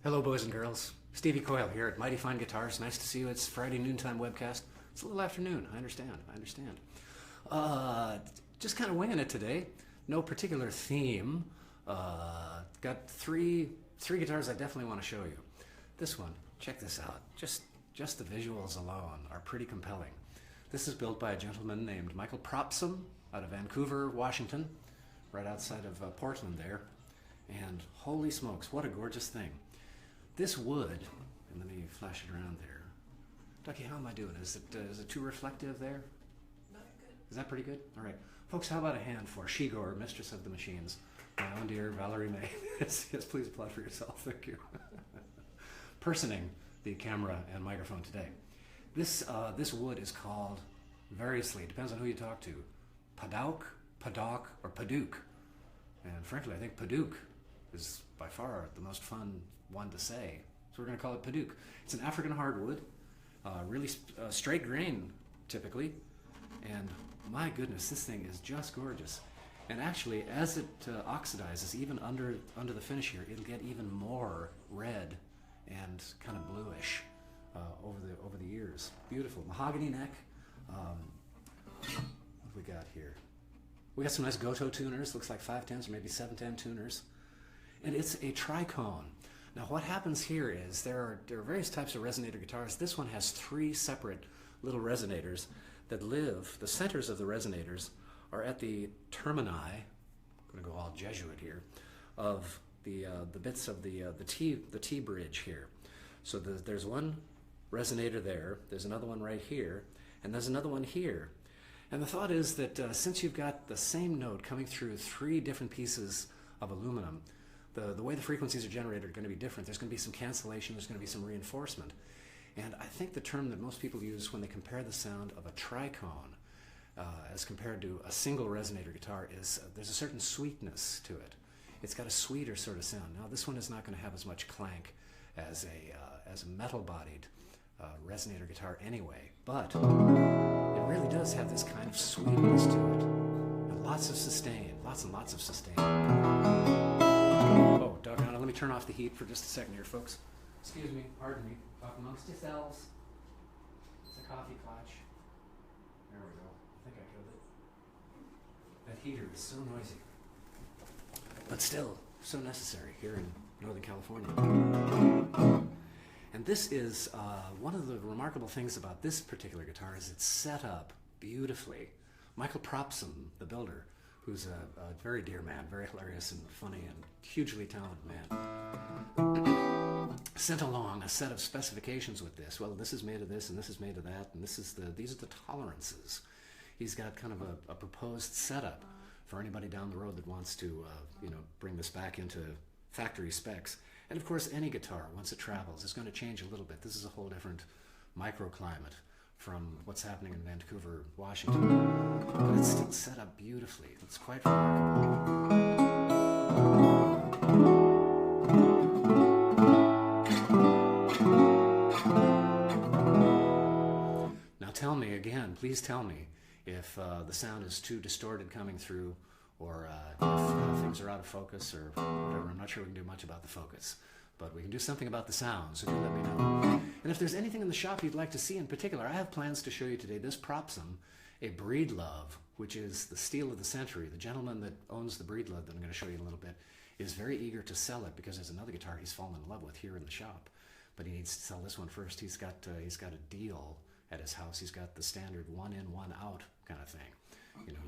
Hello, boys and girls. Stevie Coyle here at Mighty Fine Guitars. Nice to see you. It's Friday noontime webcast. It's a little afternoon. I understand. Just kind of winging it today. No particular theme. Got three guitars I definitely want to show you. This one, check this out. Just the visuals alone are pretty compelling. This is built by a gentleman named Michael Propsom out of Vancouver, Washington, right outside of Portland there. And holy smokes, what a gorgeous thing. This wood, and let me flash it around there. Ducky, how am I doing? Is it too reflective there? Not good. Is that pretty good? All right. Folks, how about a hand for Shigor, Mistress of the Machines, my own dear Valerie May. Yes, please applaud for yourself. Thank you. Personing the camera and microphone today. This wood is called, variously, it depends on who you talk to, Padauk, Padak, or Paduk. And frankly, I think Paduk is by far the most fun one to say. So we're going to call it Paduk. It's an African hardwood, really straight grain typically. And my goodness, this thing is just gorgeous. And actually, as it oxidizes, even under the finish here, it'll get even more red and kind of bluish over the years. Beautiful mahogany neck. What have we got here? We got some nice Goto tuners. Looks like 510s or maybe 710 tuners. And it's a tricone. Now what happens here is there are various types of resonator guitars. This one has 3 separate little resonators that live. The centers of the resonators are at the termini, I'm going to go all Jesuit here, of the bits of the T bridge here. So there's one resonator there, there's another one right here, and there's another one here. And the thought is that since you've got the same note coming through 3 different pieces of aluminum, the way the frequencies are generated are going to be different. There's going to be some cancellation, there's going to be some reinforcement. And I think the term that most people use when they compare the sound of a tricone as compared to a single resonator guitar is there's a certain sweetness to it. It's got a sweeter sort of sound. Now this one is not going to have as much clank as a metal-bodied resonator guitar anyway, but it really does have this kind of sweetness to it. And lots of sustain, lots and lots of sustain. Oh, doggone it, let me turn off the heat for just a second here, folks. Excuse me, pardon me. Talk amongst yourselves. It's a coffee clutch. There we go. I think I killed it. That heater is so noisy. But still, so necessary here in Northern California. And this is, one of the remarkable things about this particular guitar is it's set up beautifully. Michael Propsom, the builder, who's a very dear man, very hilarious and funny and hugely talented man, sent along a set of specifications with this. Well, this is made of this, and this is made of that, and these are the tolerances. He's got kind of a proposed setup for anybody down the road that wants to, bring this back into factory specs. And of course, any guitar, once it travels, is going to change a little bit. This is a whole different microclimate from what's happening in Vancouver, Washington. But it's still set up beautifully. It's quite remarkable. Now tell me again, please tell me if the sound is too distorted coming through, or if things are out of focus or whatever. I'm not sure we can do much about the focus, but we can do something about the sound, so do let me know. And if there's anything in the shop you'd like to see in particular, I have plans to show you today this Propsom, a Breedlove, which is the steal of the century. The gentleman that owns the Breedlove that I'm going to show you in a little bit is very eager to sell it because there's another guitar he's fallen in love with here in the shop, but he needs to sell this one first. He's got a deal at his house. He's got the standard 1 in, 1 out kind of thing.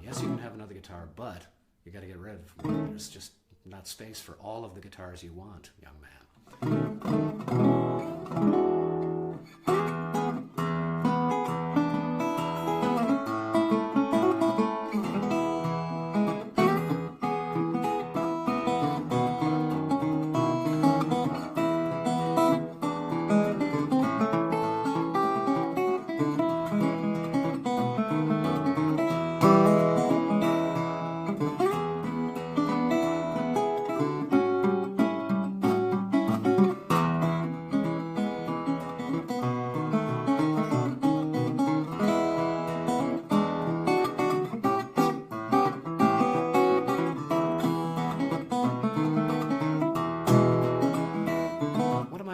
Yes, you can have another guitar, but you got to get rid of one. There's just not space for all of the guitars you want, young man.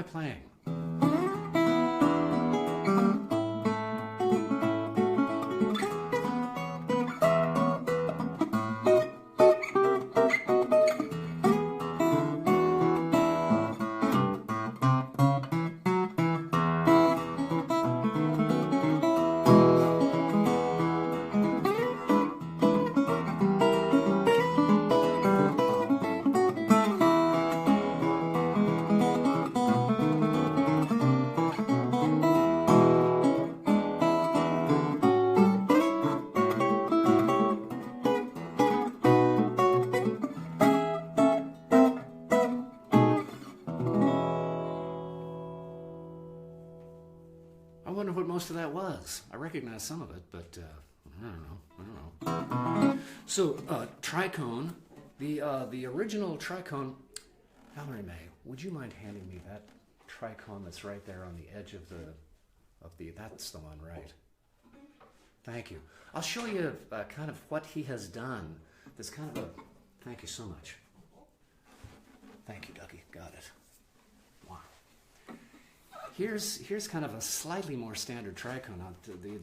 playing. I wonder what most of that was. I recognize some of it, but I don't know. So, tricone, the original tricone. Valerie May, would you mind handing me that tricone that's right there on the edge of the that's the one, right? Thank you. I'll show you kind of what he has done. There's kind of a, thank you so much. Thank you, Ducky. Got it. Wow. Here's kind of a slightly more standard tricone.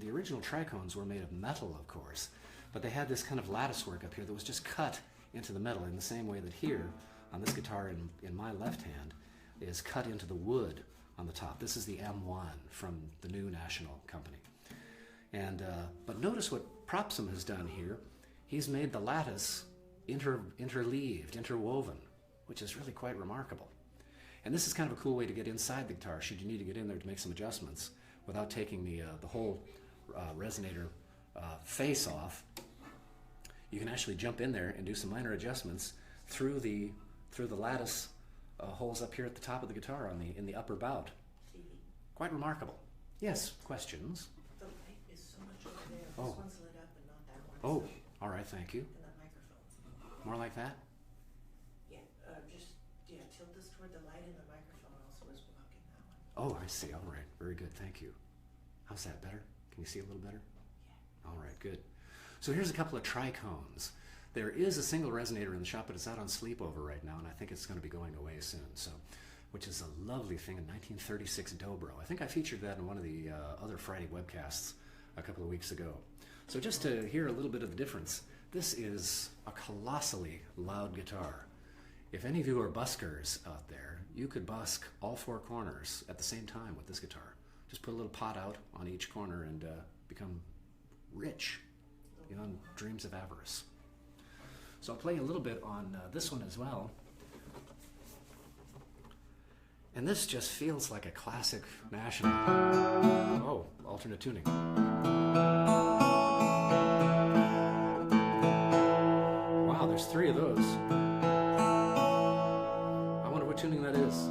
The original tricones were made of metal, of course, but they had this kind of lattice work up here that was just cut into the metal in the same way that here, on this guitar in my left hand, is cut into the wood on the top. This is the M1 from the new National company. And but notice what Propsom has done here. He's made the lattice interleaved, interwoven, which is really quite remarkable. And this is kind of a cool way to get inside the guitar should you need to get in there to make some adjustments without taking the whole resonator face off. You can actually jump in there and do some minor adjustments through the lattice holes up here at the top of the guitar in the upper bout. Quite remarkable. Yes, questions? The light is so much over there. Oh. This one's lit up and not that one. Oh, all right, thank you. And that microphone. More like that? Yeah, tilt this toward the light and the microphone also is blocking that one. Oh, I see. All right, very good. Thank you. How's that better? Can you see a little better? Yeah. All right, good. So here's a couple of tricones. There is a single resonator in the shop, but it's out on sleepover right now, and I think it's going to be going away soon. So, which is a lovely thing, a 1936 Dobro. I think I featured that in one of the other Friday webcasts a couple of weeks ago. So just to hear a little bit of the difference, this is a colossally loud guitar. If any of you are buskers out there, you could busk all four corners at the same time with this guitar. Just put a little pot out on each corner and become rich beyond dreams of avarice. So I'll play a little bit on this one as well. And this just feels like a classic National. Oh, alternate tuning. Wow, there's three of those. I wonder what tuning that is.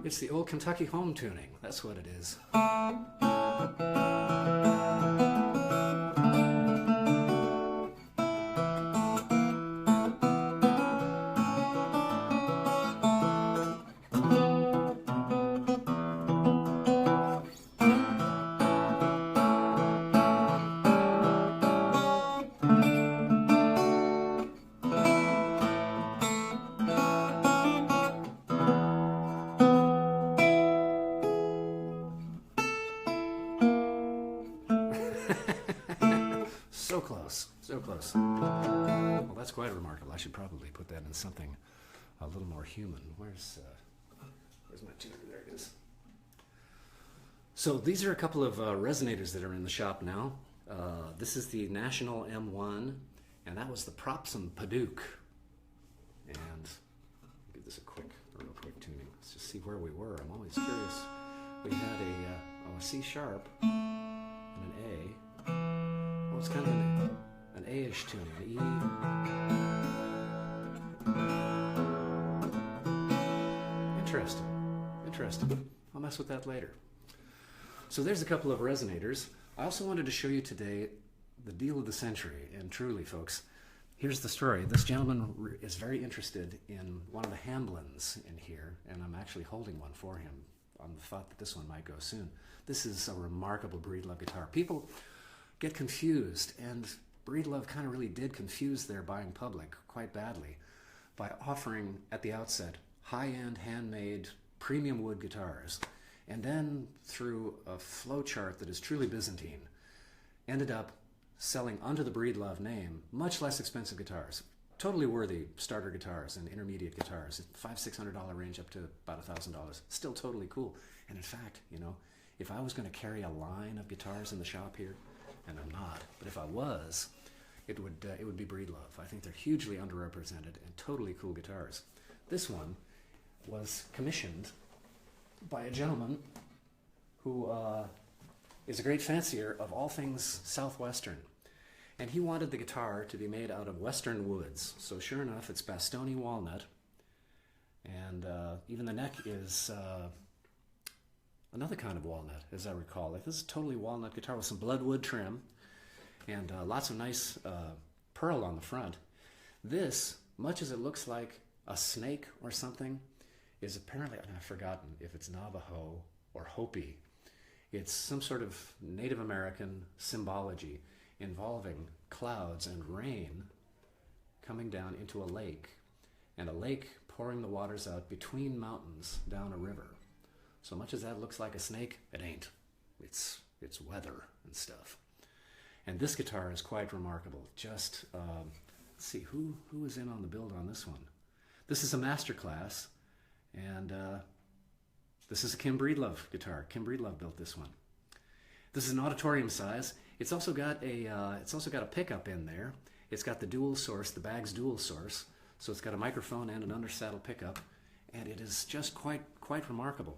It's the old Kentucky home tuning. That's what it is. So close, so close. Well, that's quite remarkable. I should probably put that in something a little more human. Where's my tuner? There it is. So these are a couple of resonators that are in the shop now. This is the National M1, and that was the Propsom Paduke. And I'll give this a real quick tuning. Let's just see where we were. I'm always curious. We had a C sharp and an A. Well, it's kind of an A-ish tuning, an E. Interesting. I'll mess with that later. So there's a couple of resonators. I also wanted to show you today the deal of the century. And truly, folks, here's the story. This gentleman is very interested in one of the Hamblins in here, and I'm actually holding one for him on the thought that this one might go soon. This is a remarkable Breedlove guitar. People get confused, and Breedlove kind of really did confuse their buying public quite badly by offering at the outset high-end handmade premium wood guitars, and then through a flowchart that is truly Byzantine, ended up selling under the Breedlove name much less expensive guitars. Totally worthy starter guitars and intermediate guitars, $500–600 range up to about $1,000. Still totally cool. And in fact, you know, if I was going to carry a line of guitars in the shop here, and I'm not, but if I was, it would be Breedlove. I think they're hugely underrepresented and totally cool guitars. This one was commissioned by a gentleman who is a great fancier of all things Southwestern. And he wanted the guitar to be made out of Western woods. So sure enough, it's Bastogne walnut. And even the neck is another kind of walnut, as I recall. Like, this is a totally walnut guitar with some bloodwood trim and lots of nice pearl on the front. This, much as it looks like a snake or something, is apparently, I've forgotten if it's Navajo or Hopi. It's some sort of Native American symbology involving clouds and rain coming down into a lake, and a lake pouring the waters out between mountains down a river. So much as that looks like a snake, it ain't. It's weather and stuff. And this guitar is quite remarkable. Just, let's see, who is in on the build on this one? This is a master class, and this is a Kim Breedlove guitar. Kim Breedlove built this one. This is an auditorium size. It's also got a pickup in there. It's got the dual source, the Baggs dual source. So it's got a microphone and an undersaddle pickup, and it is just quite remarkable.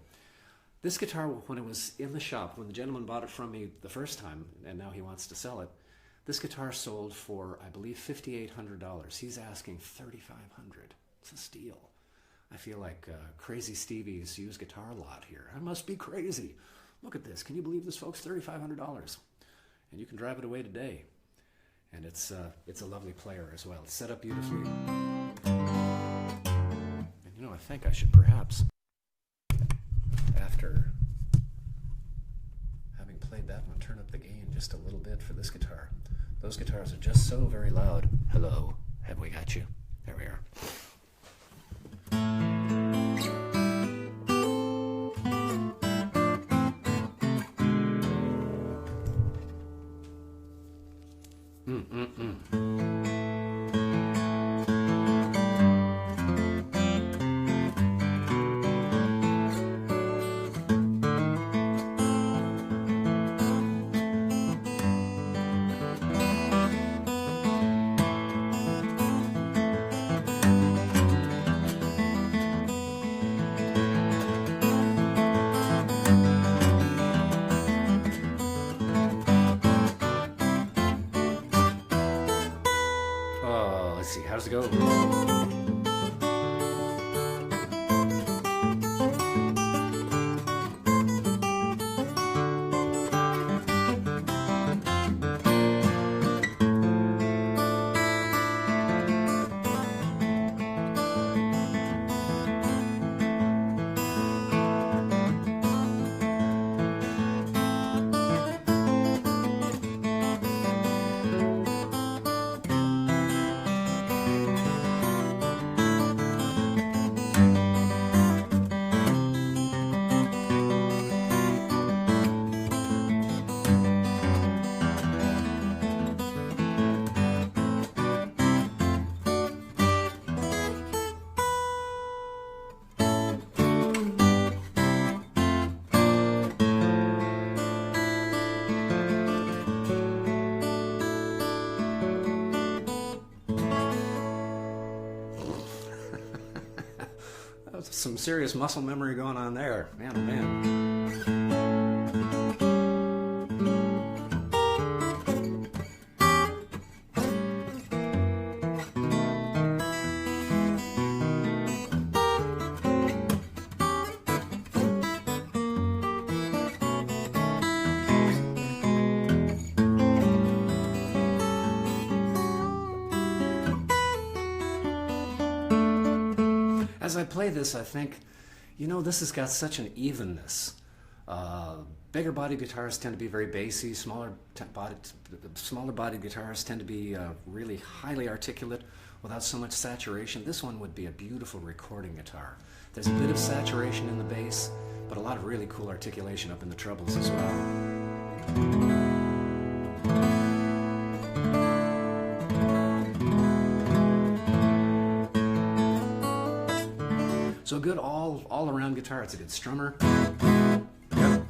This guitar, when it was in the shop, when the gentleman bought it from me the first time, and now he wants to sell it, this guitar sold for, I believe, $5,800. He's asking $3,500. It's a steal. I feel like Crazy Stevie's used guitar lot here. I must be crazy. Look at this. Can you believe this, folks? $3,500. And you can drive it away today. And it's a lovely player as well. It's set up beautifully. And you know, I think I should perhaps, after having played that one, turn up the gain just a little bit for this guitar. Those guitars are just so very loud. Hello, have we got you? There we are. Let's see, how does it go? Some serious muscle memory going on there. Man, oh man. As I play this, I think, you know, this has got such an evenness. Bigger bodied guitars tend to be very bassy. Smaller bodied guitars tend to be really highly articulate without so much saturation. This one would be a beautiful recording guitar. There's a bit of saturation in the bass, but a lot of really cool articulation up in the trebles as well. So a good all-around guitar. It's a good strummer. Yep.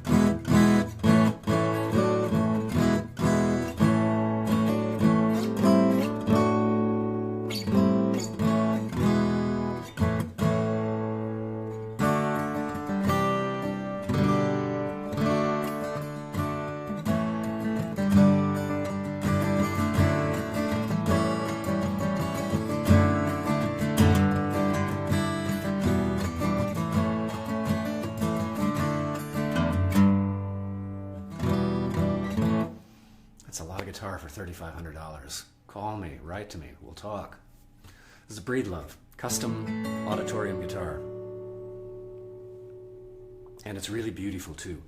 That's a lot of guitar for $3,500. Call me, write to me, we'll talk. This is a Breedlove, custom auditorium guitar. And it's really beautiful too.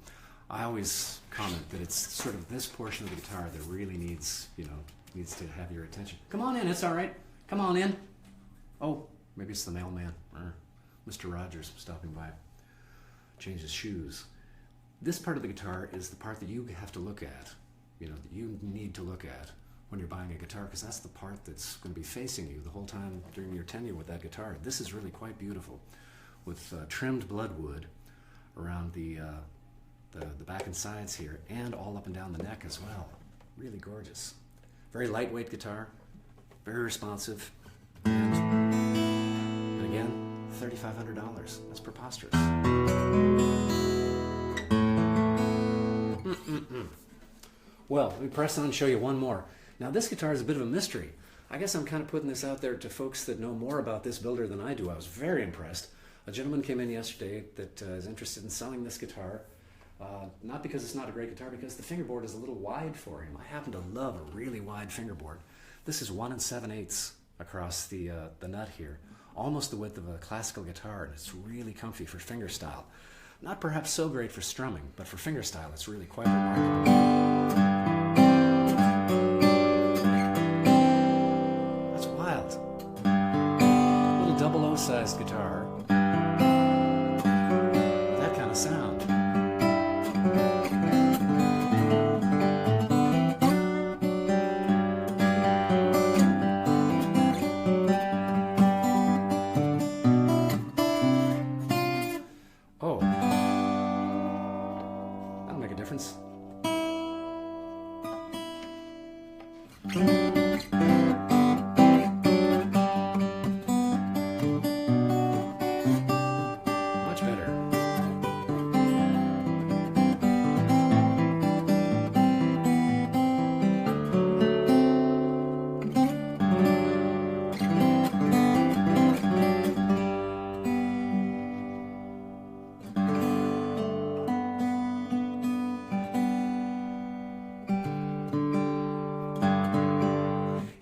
I always comment that it's sort of this portion of the guitar that really needs to have your attention. Come on in, it's all right. Come on in. Oh, maybe it's the mailman or Mr. Rogers stopping by. Change his shoes. This part of the guitar is the part that you have to look at. That you need to look at when you're buying a guitar, because that's the part that's going to be facing you the whole time during your tenure with that guitar. This is really quite beautiful, with trimmed bloodwood around the back and sides here, and all up and down the neck as well. Really gorgeous. Very lightweight guitar, very responsive, and again, $3,500. That's preposterous. Well, let me press on and show you one more. Now this guitar is a bit of a mystery. I guess I'm kind of putting this out there to folks that know more about this builder than I do. I was very impressed. A gentleman came in yesterday that is interested in selling this guitar. Not because it's not a great guitar, because the fingerboard is a little wide for him. I happen to love a really wide fingerboard. This is 1 7/8 across the nut here. Almost the width of a classical guitar, and it's really comfy for fingerstyle. Not perhaps so great for strumming, but for fingerstyle it's really quite remarkable. That's wild. Little 00 sized guitar. That kind of sound. Oh. That'll make a difference. Much better.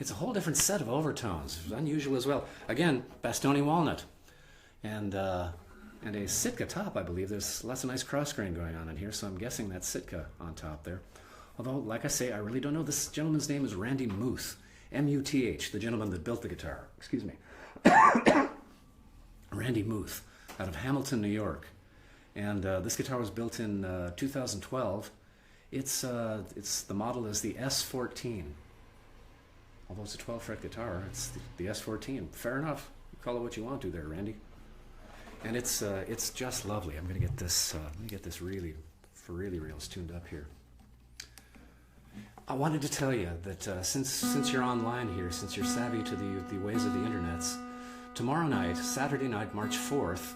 It's a whole different set of overtones, unusual as well. Again, Bastoni walnut, and a Sitka top, I believe. There's lots of nice cross grain going on in here, so I'm guessing that's Sitka on top there. Although, like I say, I really don't know. This gentleman's name is Randy Muth, M-U-T-H, the gentleman that built the guitar. Excuse me. Randy Muth, out of Hamilton, New York. And this guitar was built in 2012. The model is the S14. Although it's a 12-fret guitar, it's the S14. Fair enough. You call it what you want to there, Randy. And it's just lovely. I'm going to get this. Let me get this really, for really reals, tuned up here. I wanted to tell you that since you're online here, since you're savvy to the ways of the internets, tomorrow night, Saturday night, March 4th,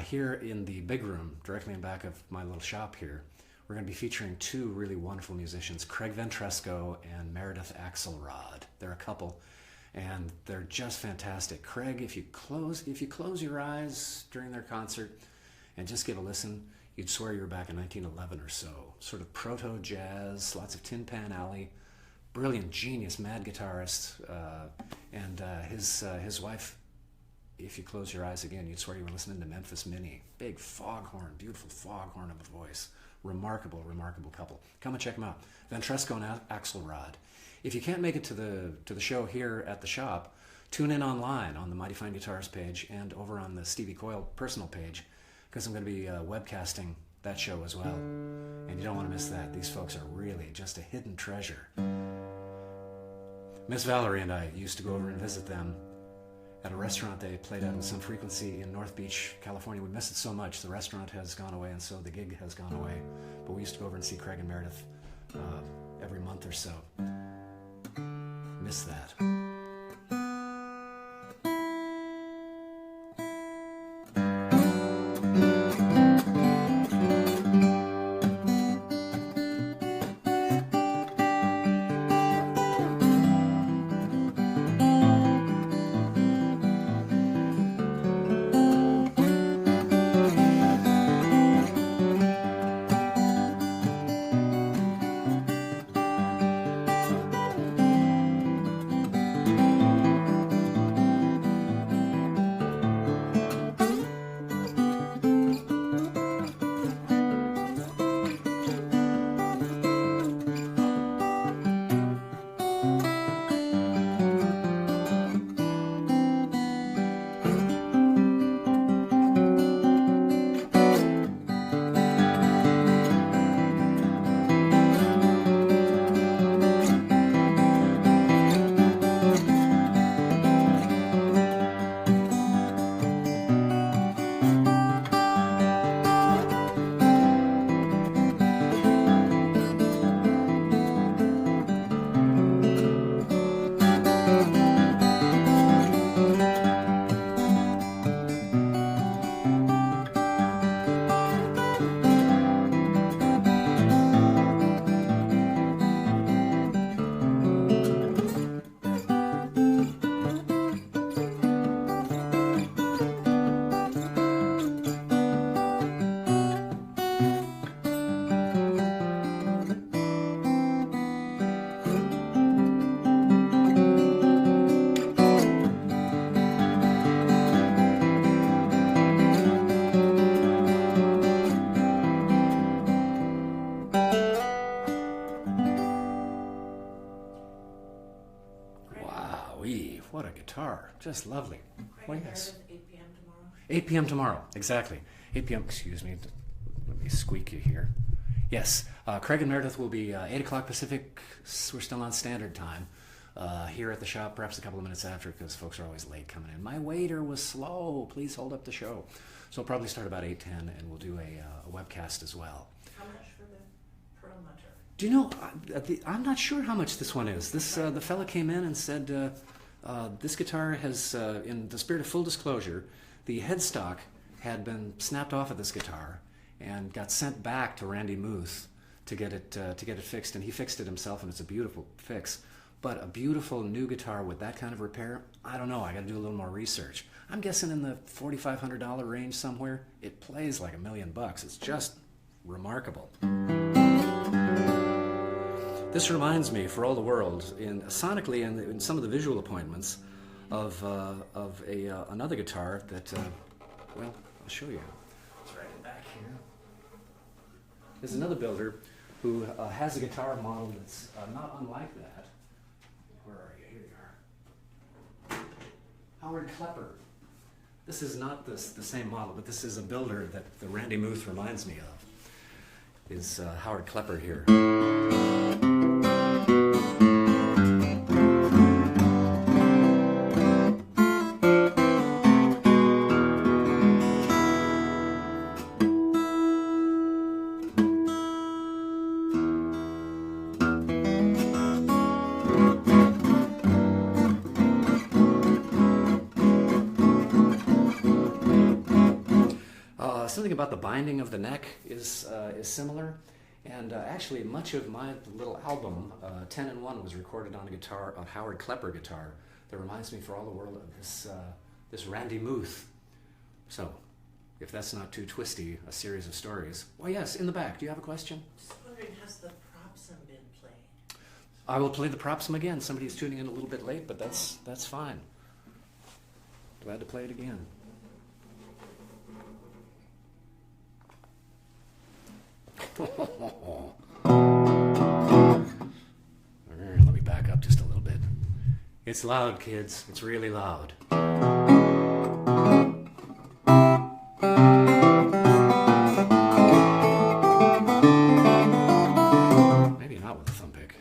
here in the big room, directly in back of my little shop here, we're going to be featuring two really wonderful musicians, Craig Ventresco and Meredith Axelrod. They're a couple, and they're just fantastic. Craig, if you close your eyes during their concert and just give a listen, you'd swear you were back in 1911 or so. Sort of proto-jazz, lots of Tin Pan Alley, brilliant, genius, mad guitarist, and his wife, if you close your eyes again, you'd swear you were listening to Memphis Minnie. Big foghorn, beautiful foghorn of a voice. Remarkable, remarkable couple. Come and check them out. Ventresco and Axelrod. If you can't make it to the show here at the shop, tune in online on the Mighty Fine Guitars page and over on the Stevie Coyle personal page, because I'm going to be webcasting that show as well. And you don't want to miss that. These folks are really just a hidden treasure. Miss Valerie and I used to go over and visit them at a restaurant they played at with some frequency in North Beach, California. We miss it so much. The restaurant has gone away, and so the gig has gone away. But we used to go over and see Craig and Meredith every month or so. Miss that. What a guitar. Just lovely. Craig Well, yes. Meredith, 8 p.m. tomorrow. 8 p.m. tomorrow, exactly. 8 p.m., excuse me. Let me squeak you here. Yes, Craig and Meredith will be 8 o'clock Pacific. We're still on standard time. Here at the shop, perhaps a couple of minutes after, because folks are always late coming in. My waiter was slow. Please hold up the show. So we'll probably start about 8:10, and we'll do a webcast as well. How much for the Perlmutter? Do you know, I'm not sure how much this one is. This the fella came in and said, this guitar has, in the spirit of full disclosure, the headstock had been snapped off of this guitar and got sent back to Randy Muth to get it fixed, and he fixed it himself, and it's a beautiful fix. But a beautiful new guitar with that kind of repair, I don't know. I got to do a little more research. I'm guessing in the $4,500 range somewhere. It plays like $1 million. It's just remarkable. This reminds me, for all the world, sonically and in some of the visual appointments, of another guitar that, well, I'll show you. It's right back here. There's another builder who has a guitar model that's not unlike that. Where are you? Here you are. Howard Klepper. This is not the same model, but this is a builder that the Randy Muth reminds me of. Is Howard Klepper here. Something about the binding of the neck is similar, and actually much of my little album, 10 in 1, was recorded on a Howard Klepper guitar that reminds me for all the world of this Randy Muth. So, if that's not too twisty, a series of stories. Well, yes, in the back. Do you have a question? Just wondering, has the Propsom been played? I will play the Propsom again. Somebody's tuning in a little bit late, but that's fine. Glad to play it again. Let me back up just a little bit. It's loud, kids. It's really loud. Maybe not with a thumb pick.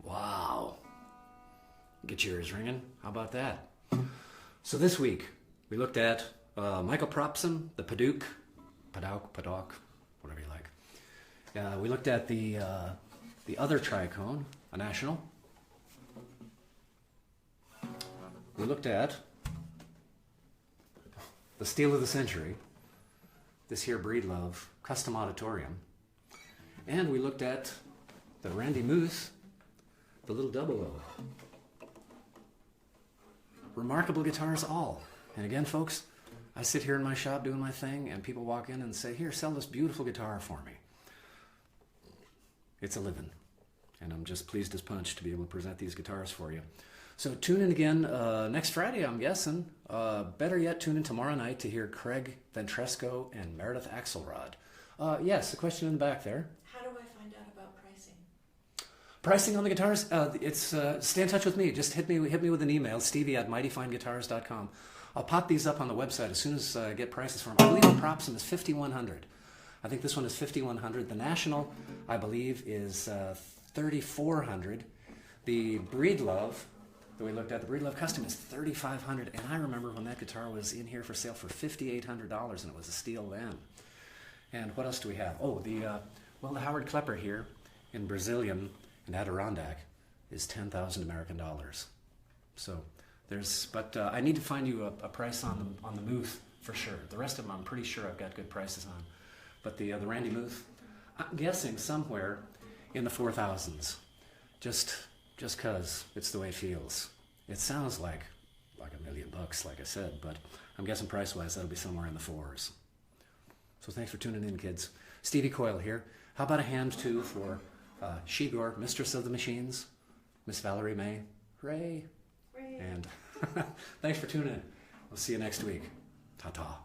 Wow. Get your ears ringing. How about that? So this week, we looked at Michael Propsom, the Padouk, whatever you like. We looked at the other tricone, a national. We looked at the steal of the century, this here Breedlove custom auditorium. And we looked at the Randy Muth, the little 00. Remarkable guitars all. And again, folks, I sit here in my shop doing my thing, and people walk in and say, here, sell this beautiful guitar for me. It's a living. And I'm just pleased as punch to be able to present these guitars for you. So tune in again next Friday, I'm guessing. Better yet, tune in tomorrow night to hear Craig Ventresco and Meredith Axelrod. Yes, a question in the back there. How do I find out about pricing? Pricing on the guitars, stay in touch with me. Just hit me with an email, stevie@mightyfineguitars.com. I'll pop these up on the website as soon as I get prices for them. I believe the Propsom is $5,100. I think this one is $5,100. The National, I believe, is $3,400. The Breedlove that we looked at, the Breedlove Custom, is $3,500. And I remember when that guitar was in here for sale for $5,800, and it was a steal then. And what else do we have? Oh, the Howard Klepper here in Brazilian and Adirondack is 10,000 American dollars. So but I need to find you a price on the Muth for sure. The rest of them I'm pretty sure I've got good prices on. But the Randy Muth, I'm guessing somewhere in the 4,000s. Just cause it's the way it feels. It sounds like $1 million, like I said, but I'm guessing price-wise that'll be somewhere in the 4s. So thanks for tuning in, kids. Stevie Coyle here. How about a hand, too, for Shigor, Mistress of the Machines, Miss Valerie May. Hooray! And thanks for tuning in. We'll see you next week. Ta-ta.